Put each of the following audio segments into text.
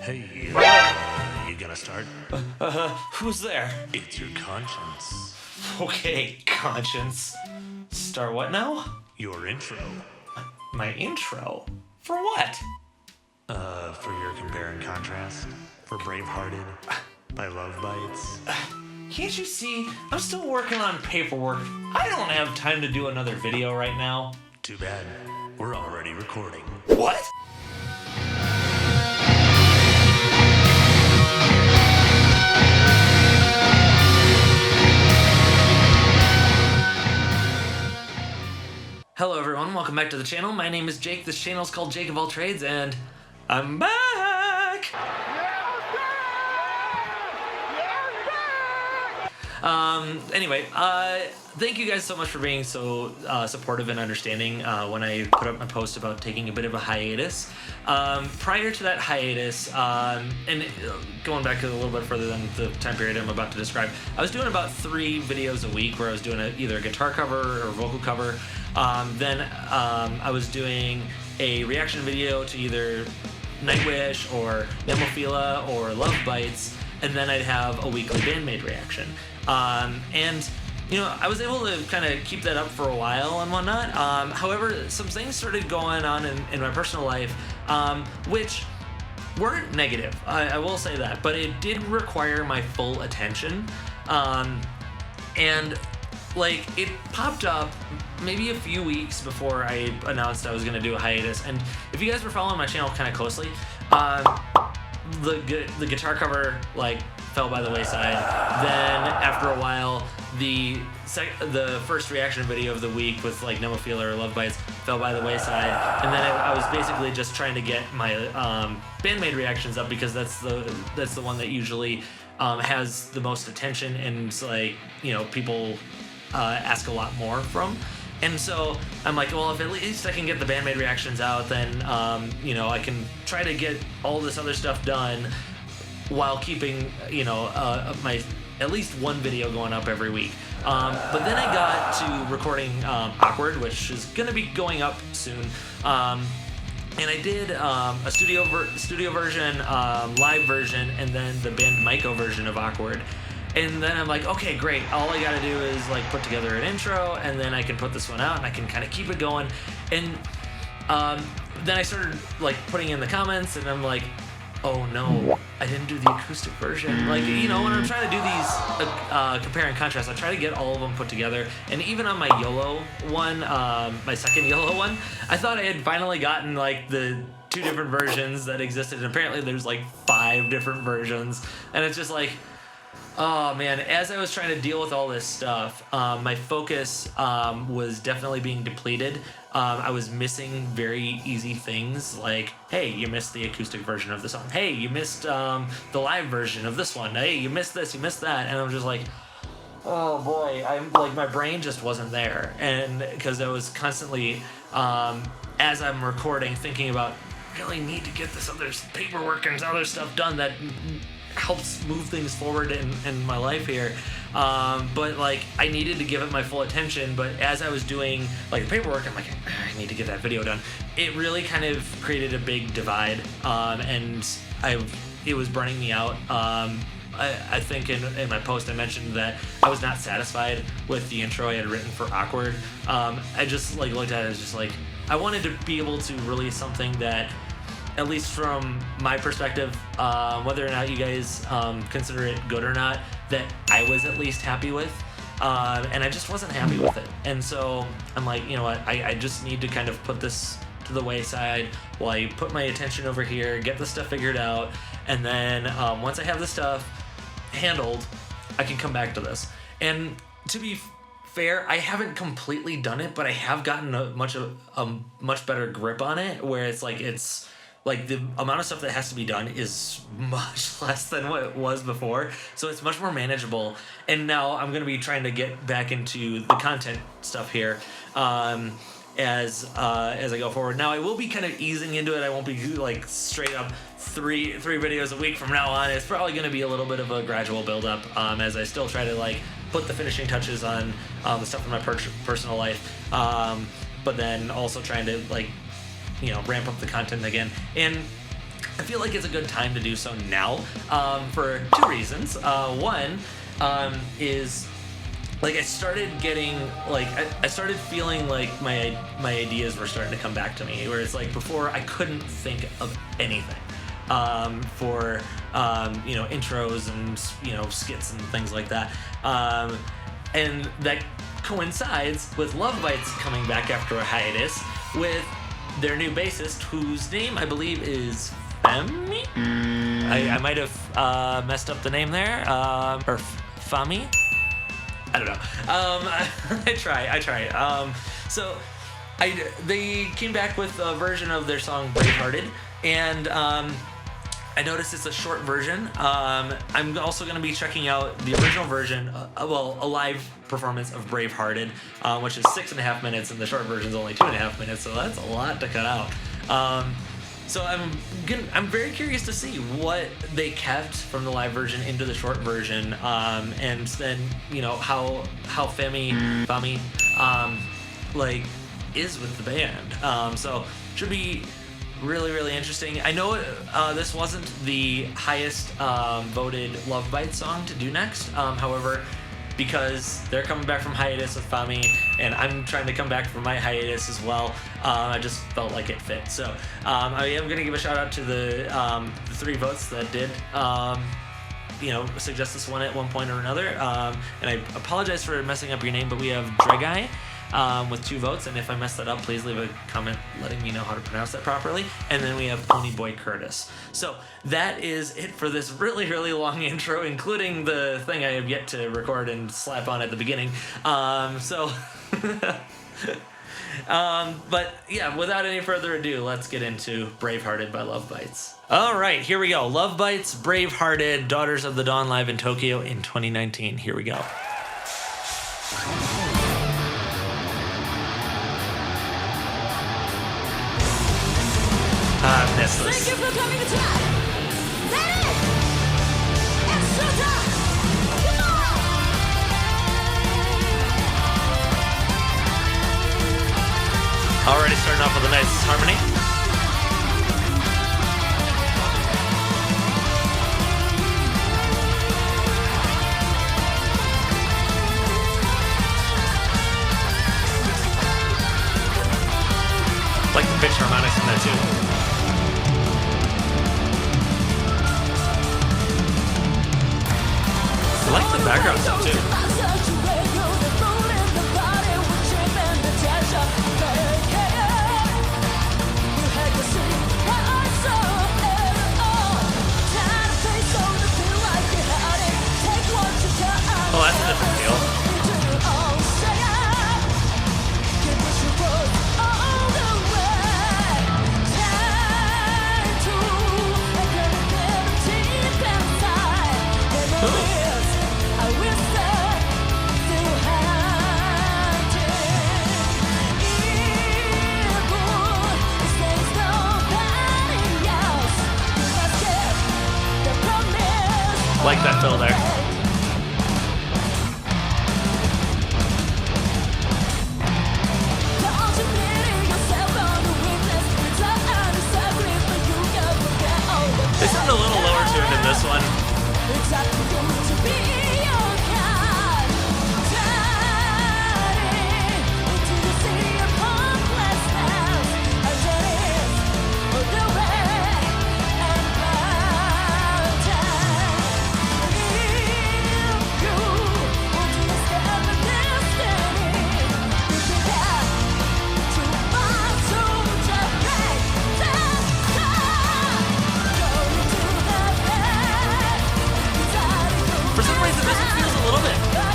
Hey, you gonna start? Who's there? It's your conscience. Okay, conscience. Start what now? Your intro. My intro? For what? For your compare and contrast. For BraveHearted by LoveBites. Can't you see? I'm still working on paperwork. I don't have time to do another video right now. Too bad. We're already recording. What? Hello everyone, welcome back to the channel. My name is Jake. This channel is called Jake of All Trades, and I'm back! Anyway, thank you guys so much for being so supportive and understanding when I put up my post about taking a bit of a hiatus. Prior to that hiatus, and going back a little bit further than the time period I'm about to describe, I was doing about 3 videos a week where I was doing either a guitar cover or a vocal cover. Then I was doing a reaction video to either Nightwish or Nemophila or LoveBites, and then I'd have a weekly Bandmade reaction. And you know, I was able to kind of keep that up for a while and whatnot. However, some things started going on in my personal life, which weren't negative, I will say that, but it did require my full attention. And like, it popped up maybe a few weeks before I announced I was going to do a hiatus. And if you guys were following my channel kind of closely, the guitar cover like fell by the wayside. Then after a while, the first reaction video of the week with like Nemophila or LoveBites fell by the wayside. And then I was basically just trying to get my Bandmade reactions up because that's the one that usually has the most attention and, like, you know, people ask a lot more from. And so I'm like, well, if at least I can get the Bandmade reactions out, then you know, I can try to get all this other stuff done while keeping, you know, my at least one video going up every week. But then I got to recording Awkward, which is gonna be going up soon. And I did a studio version, live version, and then the band Myco version of Awkward. And then I'm like, okay, great. All I gotta do is like put together an intro, and then I can put this one out, and I can kind of keep it going. And then I started like putting in the comments, and I'm like, oh no, I didn't do the acoustic version. Like, you know, when I'm trying to do these compare and contrast, I try to get all of them put together. And even on my YOLO one, my second YOLO one, I thought I had finally gotten like the 2 different versions that existed. And apparently there's like 5 different versions. And it's just like, oh man, as I was trying to deal with all this stuff, my focus was definitely being depleted. I was missing very easy things like, hey, you missed the acoustic version of the song. Hey, you missed the live version of this one. Hey, you missed this, you missed that. And I'm just like, oh boy, I'm like, my brain just wasn't there. And because I was constantly, as I'm recording, thinking about, really need to get this other paperwork and other stuff done that helps move things forward in my life here. But like, I needed to give it my full attention, but as I was doing like the paperwork, I'm like, I need to get that video done. It really kind of created a big divide, and it was burning me out. I think in my post I mentioned that I was not satisfied with the intro I had written for Awkward. I just like looked at it as just like, I wanted to be able to release something that, at least from my perspective, whether or not you guys consider it good or not, that I was at least happy with. And I just wasn't happy with it. And so I'm like, you know what, I just need to kind of put this to the wayside while I put my attention over here, get the stuff figured out, and then once I have the stuff handled, I can come back to this. And to be fair, I haven't completely done it, but I have gotten a much better grip on it, where it's like the amount of stuff that has to be done is much less than what it was before. So it's much more manageable. And now I'm going to be trying to get back into the content stuff here as I go forward. Now I will be kind of easing into it. I won't be like straight up three videos a week from now on. It's probably going to be a little bit of a gradual build up as I still try to like put the finishing touches on the stuff in my personal life. But then also trying to like, you know, ramp up the content again. And I feel like it's a good time to do so now for two reasons. One is like I started getting like I started feeling like my ideas were starting to come back to me. Where it's like before I couldn't think of anything for intros and skits and things like that, and that coincides with LoveBites coming back after a hiatus with their new bassist, whose name I believe is Fami? I might have messed up the name there. Or Fami? I don't know. I try. So they came back with a version of their song BraveHearted, and I noticed it's a short version. I'm also going to be checking out the original version, a live performance of BraveHearted, which is 6.5 minutes, and the short version is only 2.5 minutes, so that's a lot to cut out. So I'm very curious to see what they kept from the live version into the short version, and then how Fami is with the band. So should be really, really interesting. I know this wasn't the highest voted LoveBites song to do next. However, because they're coming back from hiatus with Fami, and I'm trying to come back from my hiatus as well, I just felt like it fit. So I am going to give a shout out to the 3 votes that did suggest this one at one point or another. And I apologize for messing up your name, but we have Dregai with 2 votes, and if I mess that up, please leave a comment letting me know how to pronounce that properly. And then we have Ponyboy Curtis. So that is it for this really, really long intro, including the thing I have yet to record and slap on at the beginning. But yeah, without any further ado, let's get into BraveHearted by LoveBites. All right, here we go. LoveBites, BraveHearted, Daughters of the Dawn, live in Tokyo in 2019. Here we go. I've missed this. Thank you for coming to try. That is. It's showtime. Come on. Already starting off with a nice harmony. Like the pitch harmonics in there too. I like the background stuff too. Oh, that's a different feel. Like that fill there. They sound a little lower tuned in this one.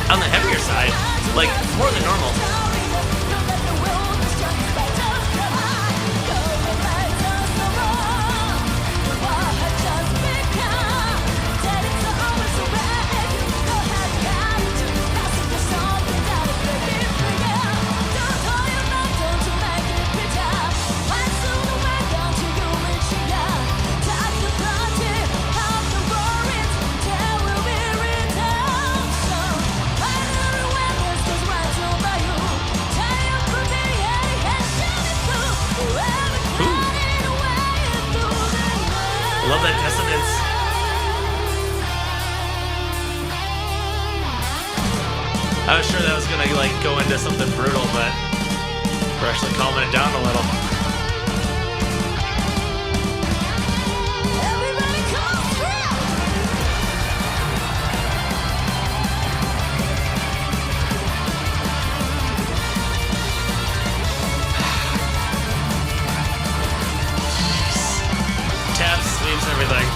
On the heavier side, like more than normal. Love that dissonance. I was sure that was gonna like go into something brutal, but we're actually calming it down a little. Everybody come through. Taps, sweeps, everything.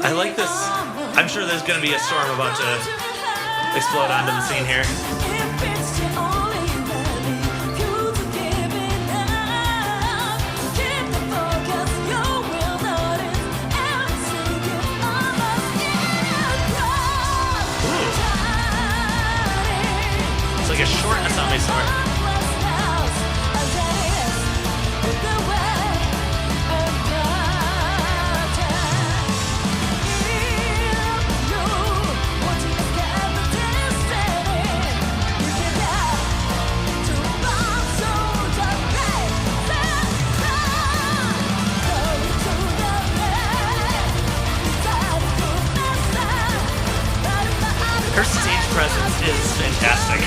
I like this. I'm sure there's going to be a storm about to explode onto the scene here. It's like a short Asami sword. Her stage presence is fantastic.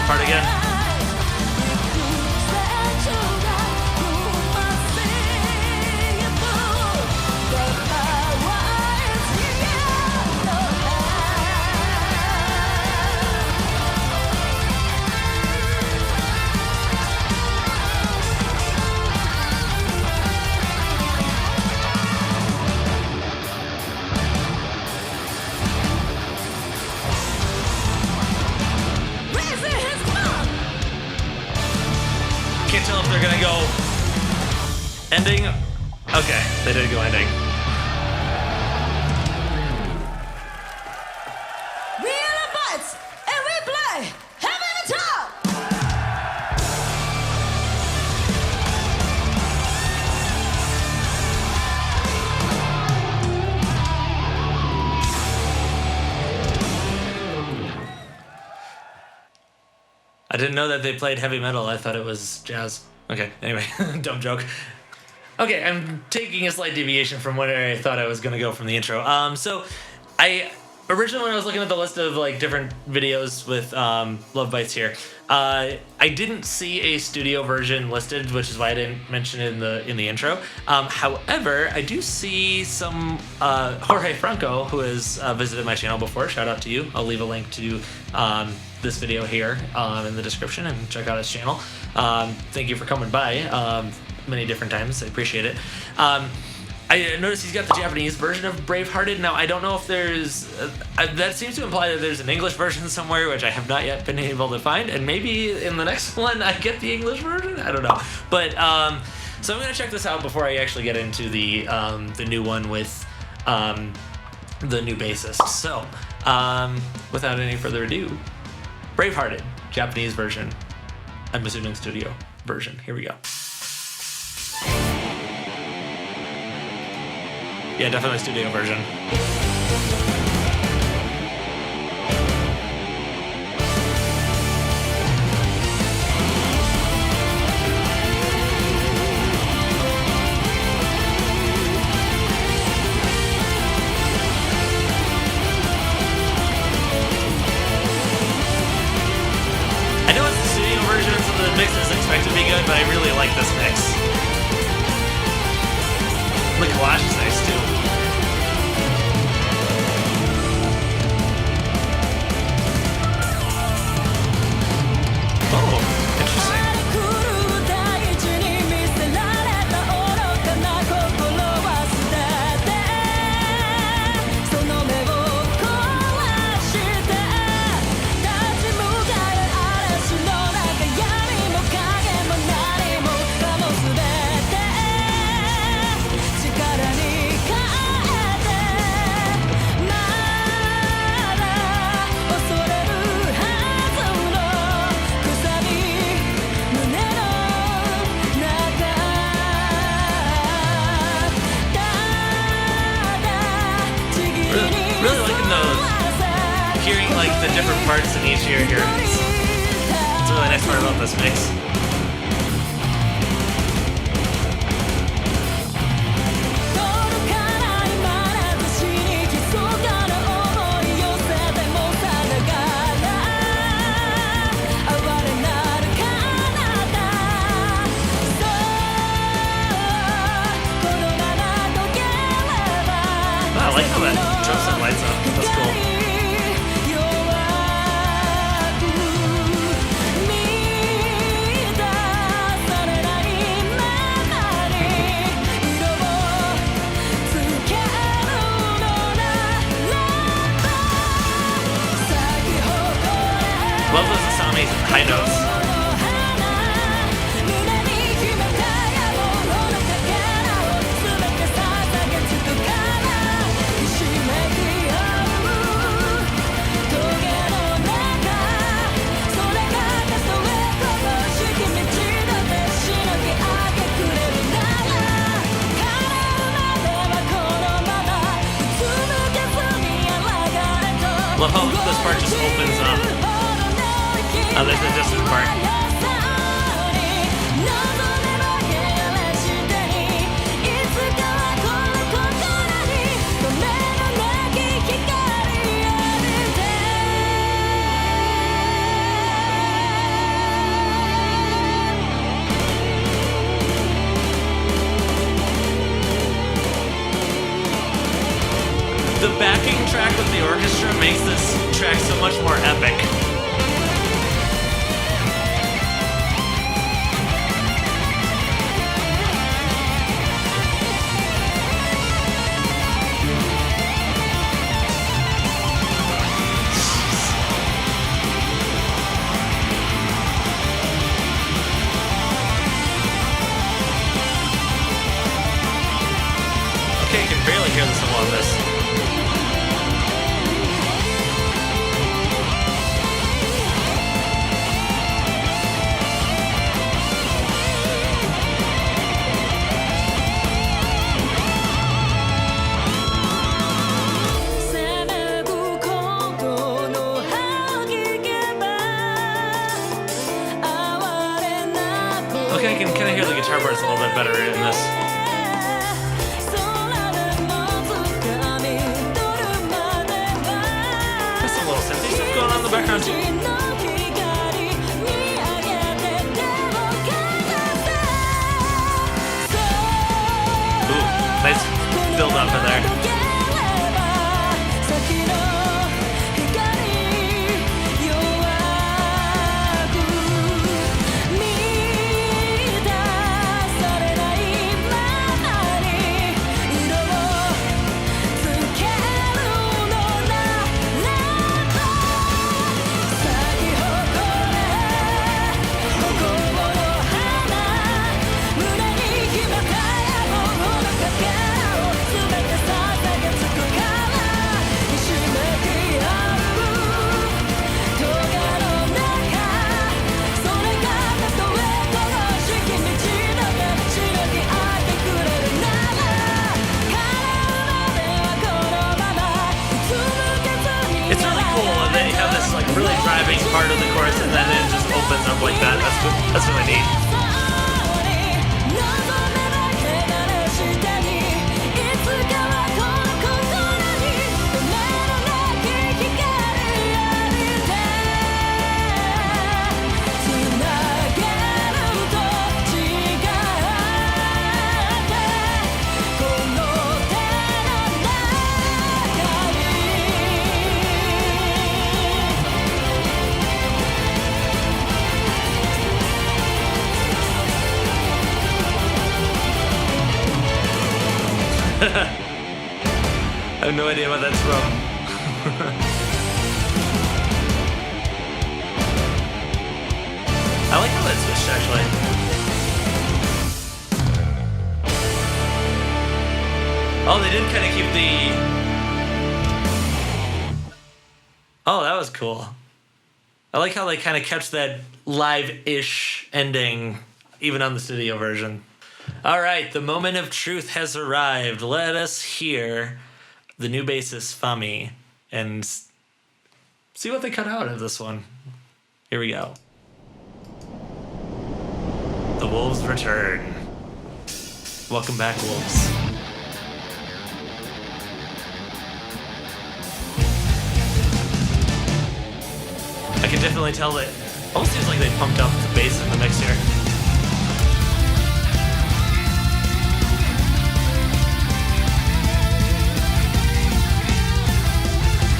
Part again. Can't tell if they're gonna go ending. Okay, they did go ending. We are the Bites, and we play heavy metal. I didn't know that they played heavy metal. I thought it was jazz. Okay, anyway, dumb joke. Okay, I'm taking a slight deviation from where I thought I was gonna go from the intro. So I originally, when I was looking at the list of like different videos with LoveBites here, I didn't see a studio version listed, which is why I didn't mention it in the intro. However, I do see some Jorge Franco, who has visited my channel before. Shout out to you. I'll leave a link to this video here in the description and check out his channel. Thank you for coming by many different times. I appreciate it. I noticed he's got the Japanese version of BraveHearted. Now, I don't know if there's... that seems to imply that there's an English version somewhere, which I have not yet been able to find. And maybe in the next one I get the English version? I don't know. But, so I'm going to check this out before I actually get into the new one with the new bassist. So, without any further ado, BraveHearted, Japanese version. I'm assuming studio version. Here we go. Yeah, definitely studio version. The collage is nice too. Oh, interesting. Really liking hearing like the different parts in each ear here. It's a really nice part about this mix. I like how that drum set lights up. That's cool. Love those XiaoMi high notes. Love how this part just opens up. Oh, there's the distant part. The backing track with the orchestra makes this track so much more epic. Okay, you can barely hear the solo on this. Okay, I can kind of hear the guitar parts a little bit better in this. There's some little synthy stuff going on in the background too. Ooh, nice build up in there. It's really cool that they have this like really driving part of the chorus and then it just opens up like that. That's really neat. I have no idea what that's from. I like how that switched actually. Oh, they did kind of keep the... Oh, that was cool. I like how they kind of kept that live-ish ending, even on the studio version. All right, the moment of truth has arrived. Let us hear the new bassist, Fami, and see what they cut out of this one. Here we go. The Wolves return. Welcome back, Wolves. I can definitely tell that almost seems like they pumped up the bass in the mix here.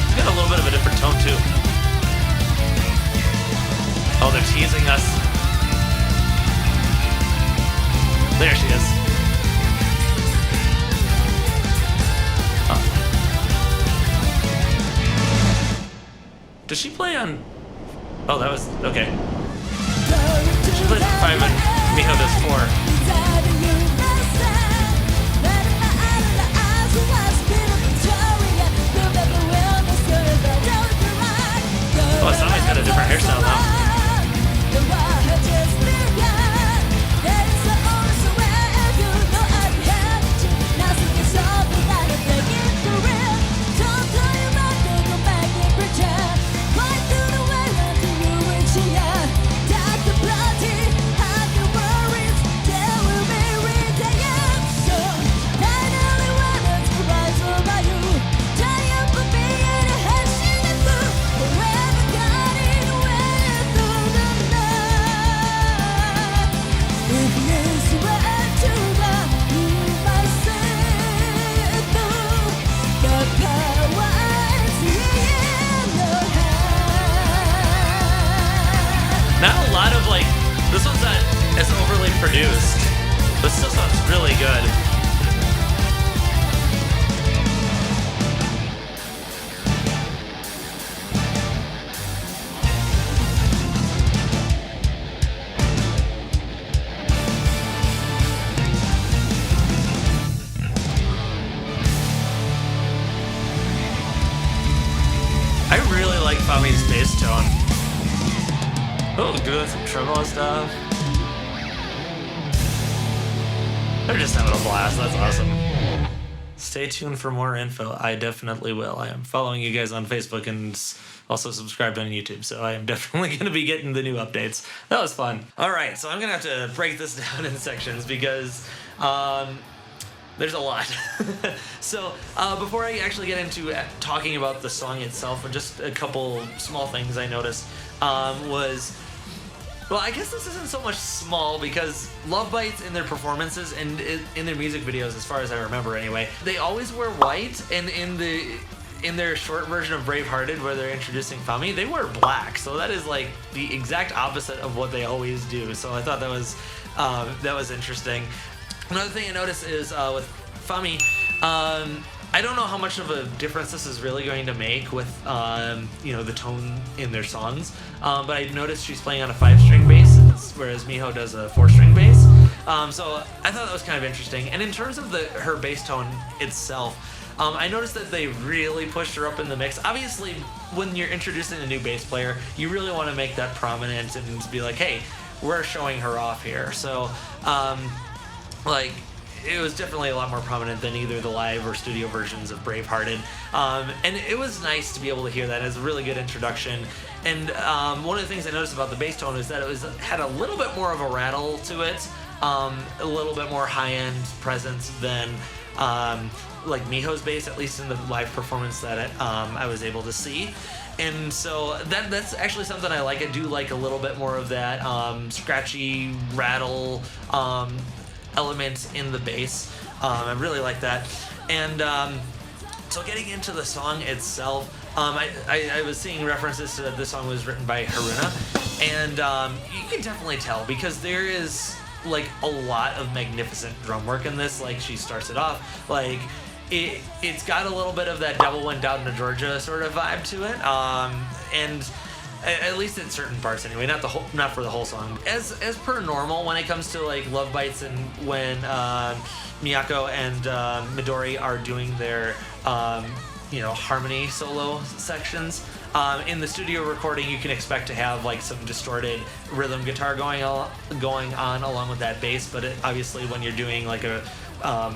It's got a little bit of a different tone too. Oh, they're teasing us. There she is. Oh. Does she play on... Oh, that was... Okay. She plays 5 and Miho does 4. Oh, Sami's got a different hairstyle now. Not a lot of like, this one's not as overly produced, but still sounds really good. I really like Fami's bass tone. Oh, doing some tremolo stuff. They're just having a blast. That's awesome. Stay tuned for more info. I definitely will. I am following you guys on Facebook and also subscribed on YouTube, so I am definitely going to be getting the new updates. That was fun. All right, so I'm going to have to break this down in sections because there's a lot. So before I actually get into talking about the song itself, just a couple small things I noticed was... Well, I guess this isn't so much small because LoveBites in their performances and in their music videos, as far as I remember anyway, they always wear white, and in their short version of BraveHearted where they're introducing Fami, they wear black. So that is like the exact opposite of what they always do. So I thought that was interesting. Another thing I noticed is with Fami, I don't know how much of a difference this is really going to make with the tone in their songs, but I noticed she's playing on a 5-string bass, whereas Miho does a 4-string bass. So I thought that was kind of interesting. And in terms of her bass tone itself, I noticed that they really pushed her up in the mix. Obviously, when you're introducing a new bass player, you really want to make that prominent and be like, hey, we're showing her off here. So, it was definitely a lot more prominent than either the live or studio versions of BraveHearted. And it was nice to be able to hear that as a really good introduction. And one of the things I noticed about the bass tone is that it had a little bit more of a rattle to it, a little bit more high-end presence than like Miho's bass, at least in the live performance that I was able to see. And so that's actually something I like. I do like a little bit more of that scratchy rattle elements in the bass. I really like that. And so getting into the song itself, I was seeing references to that this song was written by Haruna, and you can definitely tell because there is like a lot of magnificent drum work in this. Like she starts it off like it's got a little bit of that Devil Went Down to Georgia sort of vibe to it, and at least in certain parts anyway, not for the whole song. As per normal when it comes to like LoveBites and when Miyako and Midori are doing their harmony solo sections. In the studio recording, you can expect to have like some distorted rhythm guitar going on along with that bass. But obviously, when you're doing like a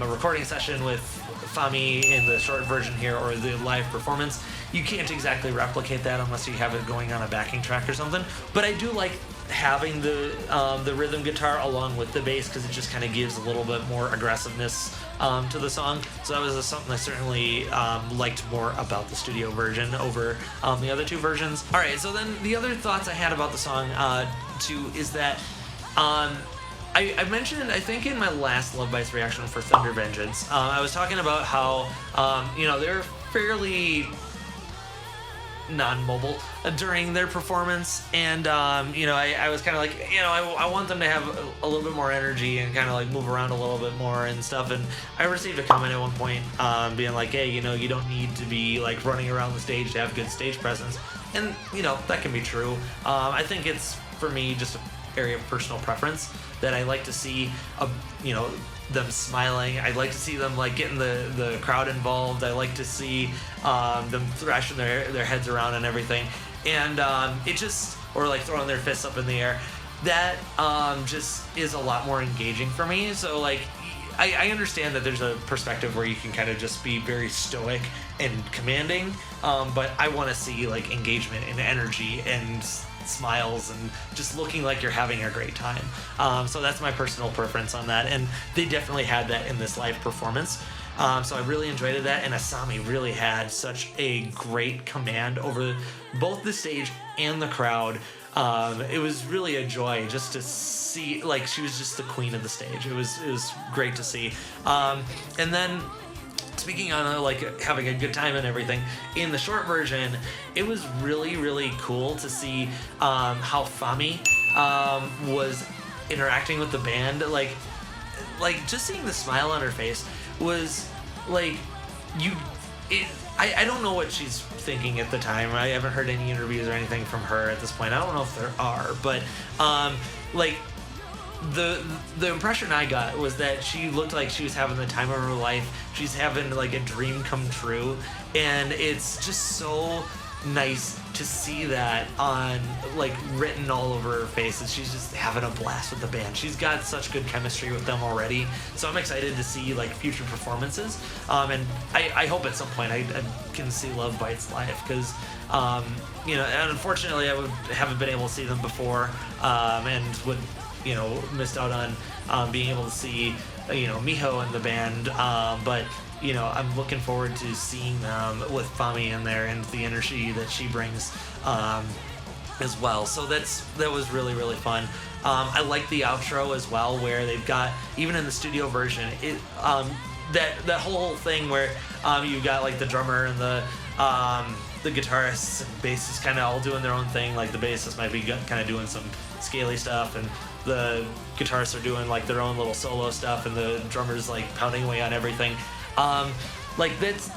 recording session with Fami in the short version here or the live performance, you can't exactly replicate that unless you have it going on a backing track or something. But I do like having the rhythm guitar along with the bass because it just kind of gives a little bit more aggressiveness to the song. So that was something I certainly liked more about the studio version over the other two versions. All right, so then the other thoughts I had about the song too is that I mentioned, I think in my last LoveBites reaction for Thunder Vengeance, I was talking about how they're fairly non-mobile during their performance, and I was kind of like, I want them to have a little bit more energy and kind of like move around a little bit more and stuff. And I received a comment at one point being like, hey, you don't need to be like running around the stage to have good stage presence, and that can be true. I think it's, for me, just an area of personal preference that I like to see them smiling. I like to see them like getting the crowd involved. I like to see them thrashing their heads around and everything, and it just, or like throwing their fists up in the air. That just is a lot more engaging for me. So like I understand that there's a perspective where you can kind of just be very stoic and commanding, but I want to see like engagement and energy and smiles and just looking like you're having a great time. So that's my personal preference on that, and they definitely had that in this live performance. So I really enjoyed that, and Asami really had such a great command over both the stage and the crowd. It was really a joy just to see, like, she was just the queen of the stage. It was great to see. And then speaking on like having a good time and everything, in the short version, it was really, really cool to see how Fami was interacting with the band. Like just seeing the smile on her face was like, I don't know what she's thinking at the time. I haven't heard any interviews or anything from her at this point. I don't know if there are, but like the impression I got was that she looked like she was having the time of her life. She's having like a dream come true, and it's just so nice to see that on like written all over her face. And she's just having a blast with the band. She's got such good chemistry with them already, so I'm excited to see like future performances, and I hope at some point I can see LoveBites live, because and unfortunately I haven't been able to see them before, and would missed out on being able to see Miho and the band, but I'm looking forward to seeing them with Fami in there and the energy that she brings as well. So that was really, really fun. I like the outro as well, where they've got, even in the studio version, that whole thing where you've got like the drummer and the guitarists and bassists kind of all doing their own thing. Like the bassist might be kind of doing some scaly stuff, and the guitarists are doing like their own little solo stuff, and the drummer's like pounding away on everything. Like that's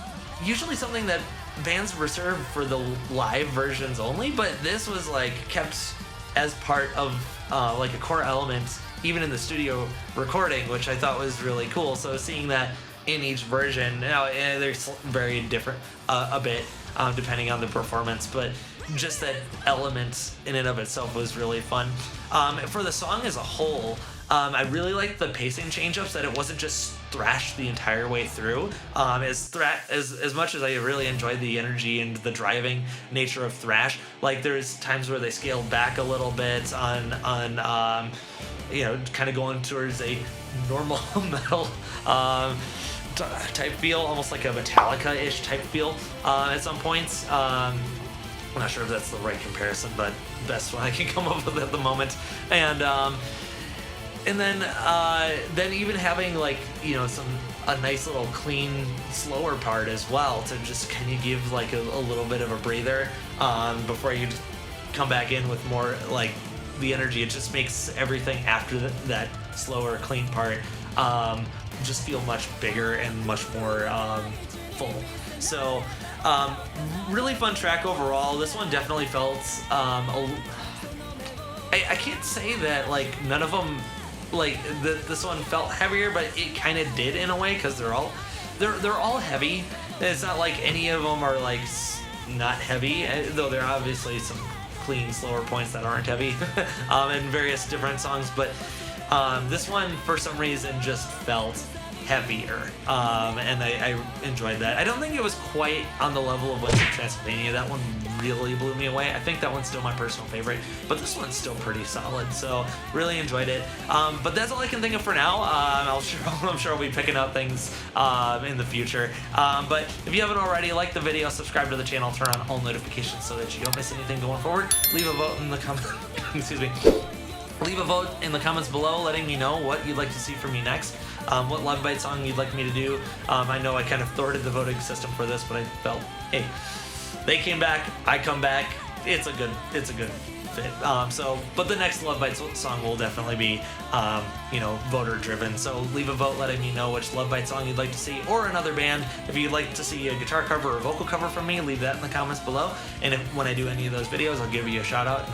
usually something that bands reserve for the live versions only, but this was like kept as part of like a core element even in the studio recording, which I thought was really cool. So seeing that in each version, they're very different a bit depending on the performance, but just that element in and of itself was really fun. For the song as a whole, I really liked the pacing change-ups, that it wasn't just thrash the entire way through. As much as I really enjoyed the energy and the driving nature of thrash, like there's times where they scaled back a little bit on kind of going towards a normal metal type feel, almost like a Metallica-ish type feel at some points. I'm not sure if that's the right comparison, but best one I can come up with at the moment. And then even having like a nice little clean slower part as well, to just kind of give like a little bit of a breather before you come back in with more like the energy. It just makes everything after that slower clean part just feel much bigger and much more full. So really fun track overall. This one definitely felt I can't say that like none of them like this one felt heavier, but it kind of did in a way, because they're all heavy. It's not like any of them are like not heavy, though there are obviously some clean slower points that aren't heavy in various different songs, but this one for some reason just felt heavier, and I enjoyed that. I don't think it was quite on the level of Winds of Transylvania. That one really blew me away. I think that one's still my personal favorite, but this one's still pretty solid, so really enjoyed it. But that's all I can think of for now. I'm sure I'll be picking up things in the future. But if you haven't already, like the video, subscribe to the channel, turn on all notifications so that you don't miss anything going forward. Leave a vote in the comments. Excuse me. Leave a vote in the comments below letting me know what you'd like to see from me next, what LoveBites song you'd like me to do. I know I kind of thwarted the voting system for this, but I felt, hey, they came back, I come back, it's a good fit. But the next LoveBites song will definitely be, voter driven. So leave a vote letting me know which LoveBites song you'd like to see, or another band. If you'd like to see a guitar cover or a vocal cover from me, leave that in the comments below. And when I do any of those videos, I'll give you a shout out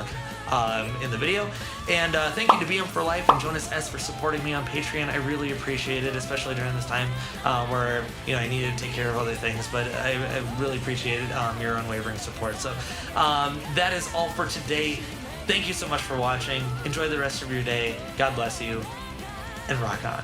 in the video. And thank you to BM for Life and Jonas S for supporting me on Patreon. I really appreciate it, especially during this time where I needed to take care of other things, but I really appreciated your unwavering support. So that is all for today. Thank you so much for watching. Enjoy the rest of your day. God bless you, and rock on.